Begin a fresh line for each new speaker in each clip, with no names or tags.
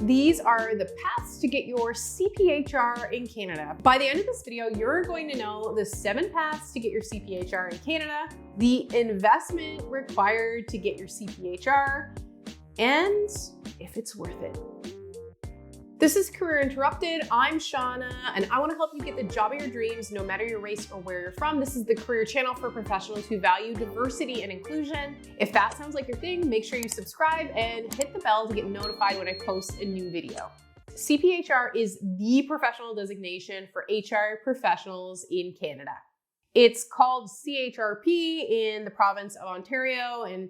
These are the paths to get your CPHR in Canada. By the end of this video, you're going to know the 7 paths to get your CPHR in Canada, the investment required to get your CPHR, and if it's worth it. This is Career Interrupted. I'm Shauna, and I want to help you get the job of your dreams no matter your race or where you're from. This is the career channel for professionals who value diversity and inclusion. If that sounds like your thing, make sure you subscribe and hit the bell to get notified when I post a new video. CPHR is the professional designation for HR professionals in Canada. It's called CHRP in the province of Ontario, and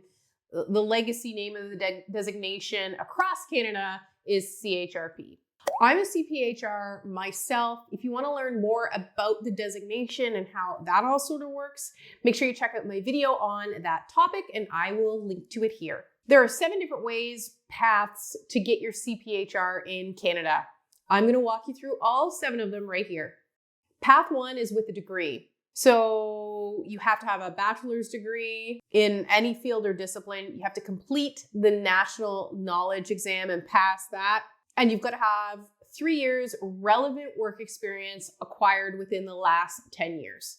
the legacy name of the designation across Canada is CHRP. I'm a CPHR myself. If you want to learn more about the designation and how that all sort of works, make sure you check out my video on that topic, and I will link to it here. There are 7 different paths to get your CPHR in Canada. I'm going to walk you through all 7 of them right here. Path 1 is with a degree. So you have to have a bachelor's degree in any field or discipline. You have to complete the national knowledge exam and pass that. And you've got to have 3 years relevant work experience acquired within the last 10 years.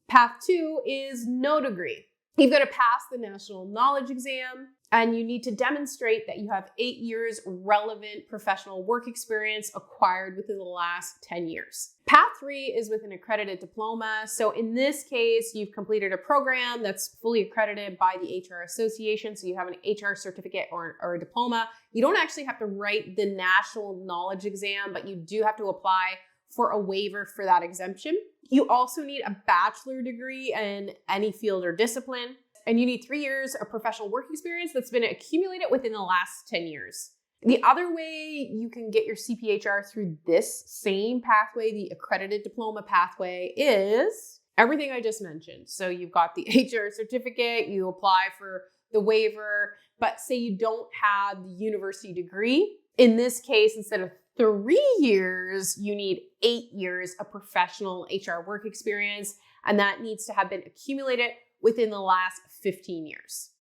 Path 2 is no degree. You've got to pass the national knowledge exam, and you need to demonstrate that you have 8 years relevant professional work experience acquired within the last 10 years. Path 3 is with an accredited diploma. So in this case, you've completed a program that's fully accredited by the HR Association. So you have an HR certificate or a diploma. You don't actually have to write the national knowledge exam, but you do have to apply for a waiver for that exemption. You also need a bachelor degree in any field or discipline, and you need 3 years of professional work experience that's been accumulated within the last 10 years. The other way you can get your CPHR through this same pathway, the accredited diploma pathway, is everything I just mentioned. So you've got the HR certificate, you apply for the waiver, but say you don't have the university degree. In this case, instead of 3 years, you need 8 years of professional HR work experience, and that needs to have been accumulated within the last 15 years.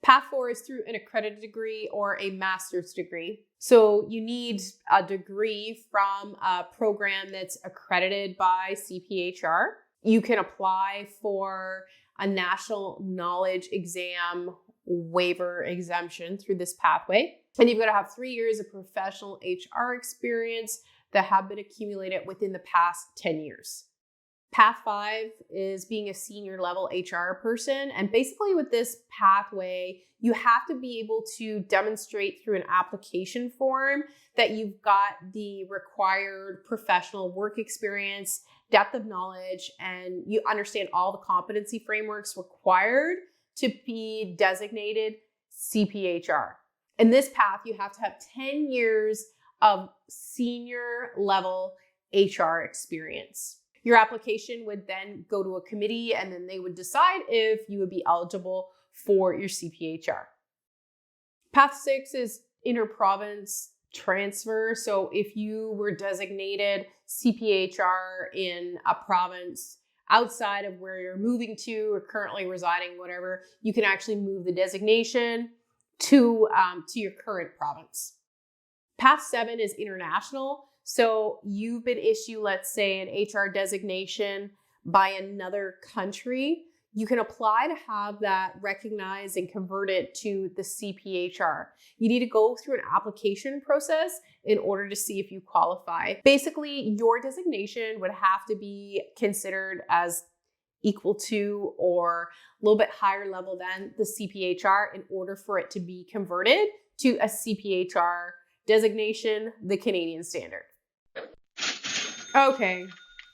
Path 4 is through an accredited degree or a master's degree. So you need a degree from a program that's accredited by CPHR. You can apply for a national knowledge exam waiver exemption through this pathway. And you've got to have 3 years of professional HR experience that have been accumulated within the past 10 years. Path 5 is being a senior level HR person. And basically with this pathway, you have to be able to demonstrate through an application form that you've got the required professional work experience, depth of knowledge, and you understand all the competency frameworks required to be designated CPHR. In this path, you have to have 10 years of senior level HR experience. Your application would then go to a committee, and then they would decide if you would be eligible for your CPHR. Path 6 is inter-province transfer. So if you were designated CPHR in a province outside of where you're moving to or currently residing, whatever, you can actually move the designation to your current province. Path 7 is international. So you've been issued, let's say, an HR designation by another country. You can apply to have that recognized and converted to the CPHR. You need to go through an application process in order to see if you qualify. Basically, your designation would have to be considered as equal to or a little bit higher level than the CPHR in order for it to be converted to a CPHR designation, the Canadian standard. Okay,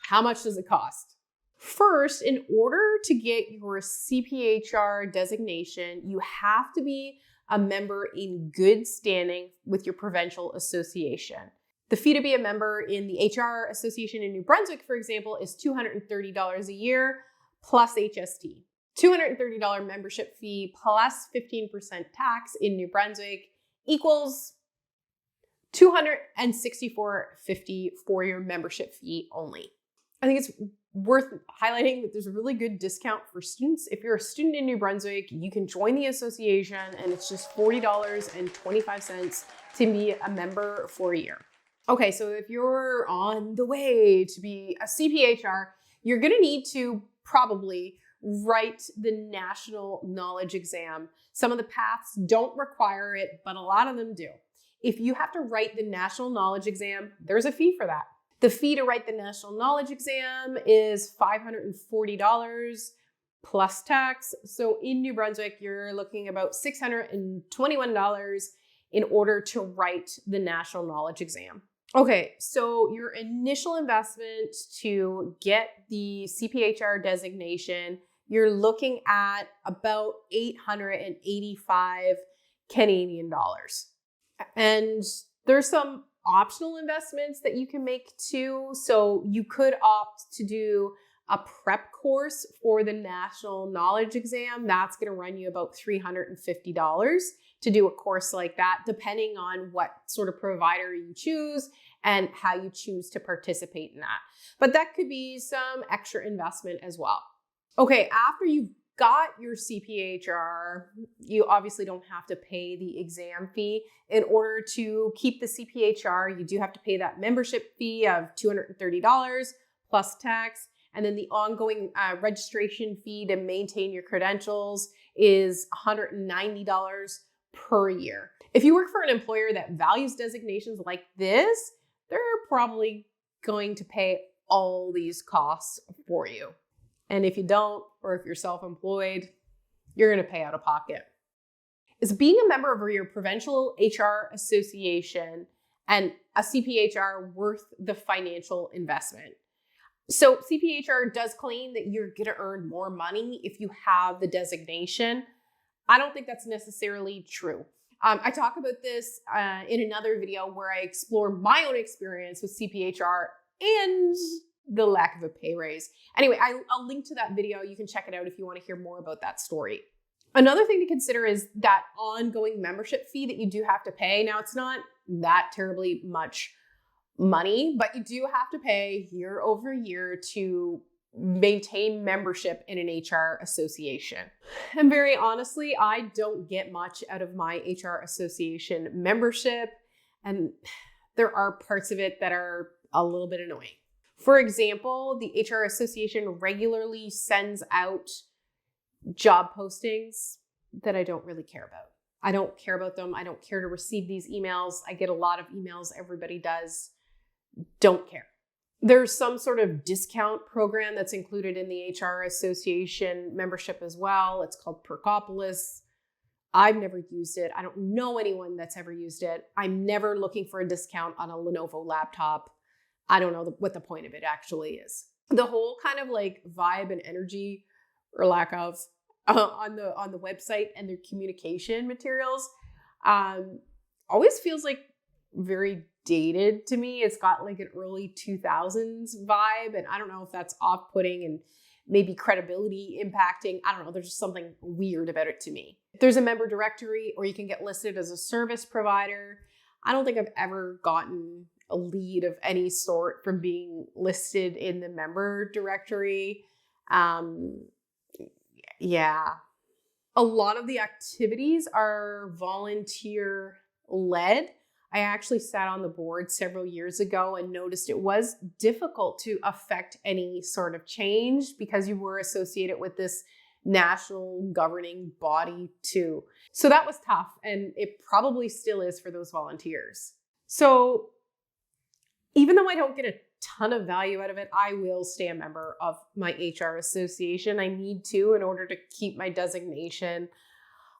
how much does it cost? First, in order to get your CPHR designation, you have to be a member in good standing with your provincial association. The fee to be a member in the HR Association in New Brunswick, for example, is $230 a year plus HST. $230 membership fee plus 15% tax in New Brunswick equals $264.50 for your membership fee only. I think it's worth highlighting that there's a really good discount for students. If you're a student in New Brunswick, you can join the association and it's just $40.25 to be a member for a year. Okay, so if you're on the way to be a CPHR, you're gonna need to probably write the national knowledge exam. Some of the paths don't require it, but a lot of them do. If you have to write the national knowledge exam, there's a fee for that. The fee to write the national knowledge exam is $540 plus tax. So in New Brunswick, you're looking about $621 in order to write the national knowledge exam. Okay, so your initial investment to get the CPHR designation, you're looking at about 885 Canadian dollars. And there's some optional investments that you can make too. So you could opt to do a prep course for the national knowledge exam. That's going to run you about $350 to do a course like that, depending on what sort of provider you choose and how you choose to participate in that. But that could be some extra investment as well. Okay, after you've got your CPHR, you obviously don't have to pay the exam fee. In order to keep the CPHR, you do have to pay that membership fee of $230 plus tax. And then the ongoing registration fee to maintain your credentials is $190 per year. If you work for an employer that values designations like this, they're probably going to pay all these costs for you. And if you don't, or if you're self-employed, you're going to pay out of pocket. Is being a member of your provincial HR association and a CPHR worth the financial investment? So CPHR does claim that you're going to earn more money if you have the designation. I don't think that's necessarily true. I talk about this in another video where I explore my own experience with CPHR and the lack of a pay raise. Anyway, I'll link to that video. You can check it out if you want to hear more about that story. Another thing to consider is that ongoing membership fee that you do have to pay. Now, it's not that terribly much money, but you do have to pay year over year to maintain membership in an HR association. And very honestly, I don't get much out of my HR association membership, and there are parts of it that are a little bit annoying. For example, the HR association regularly sends out job postings that I don't really care about. I don't care about them. I don't care to receive these emails. I get a lot of emails. Everybody does. Don't care. There's some sort of discount program that's included in the HR association membership as well. It's called Percopolis. I've never used it. I don't know anyone that's ever used it. I'm never looking for a discount on a Lenovo laptop. I don't know what the point of it actually is. The whole kind of like vibe and energy, or lack of, on the website and their communication materials always feels like very dated to me. It's got like an early 2000s vibe, and I don't know if that's off-putting and maybe credibility impacting. I don't know. There's just something weird about it to me. There's a member directory, or you can get listed as a service provider. I don't think I've ever gotten a lead of any sort from being listed in the member directory. Yeah. A lot of the activities are volunteer led. I actually sat on the board several years ago and noticed it was difficult to affect any sort of change because you were associated with this national governing body too. So that was tough, and it probably still is for those volunteers. So even though I don't get a ton of value out of it, I will stay a member of my HR association. I need to in order to keep my designation.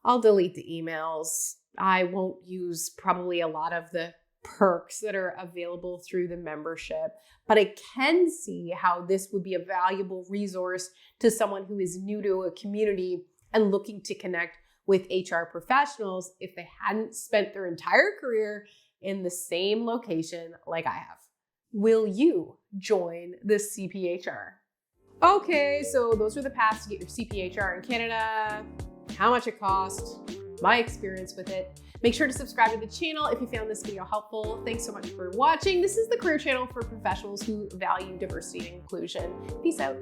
I'll delete the emails. I won't use probably a lot of the perks that are available through the membership, but I can see how this would be a valuable resource to someone who is new to a community and looking to connect with HR professionals if they hadn't spent their entire career in the same location like I have. Will you join the CPHR? Okay, so those are the paths to get your CPHR in Canada, how much it costs, my experience with it. Make sure to subscribe to the channel if you found this video helpful. Thanks so much for watching. This is the career channel for professionals who value diversity and inclusion. Peace out.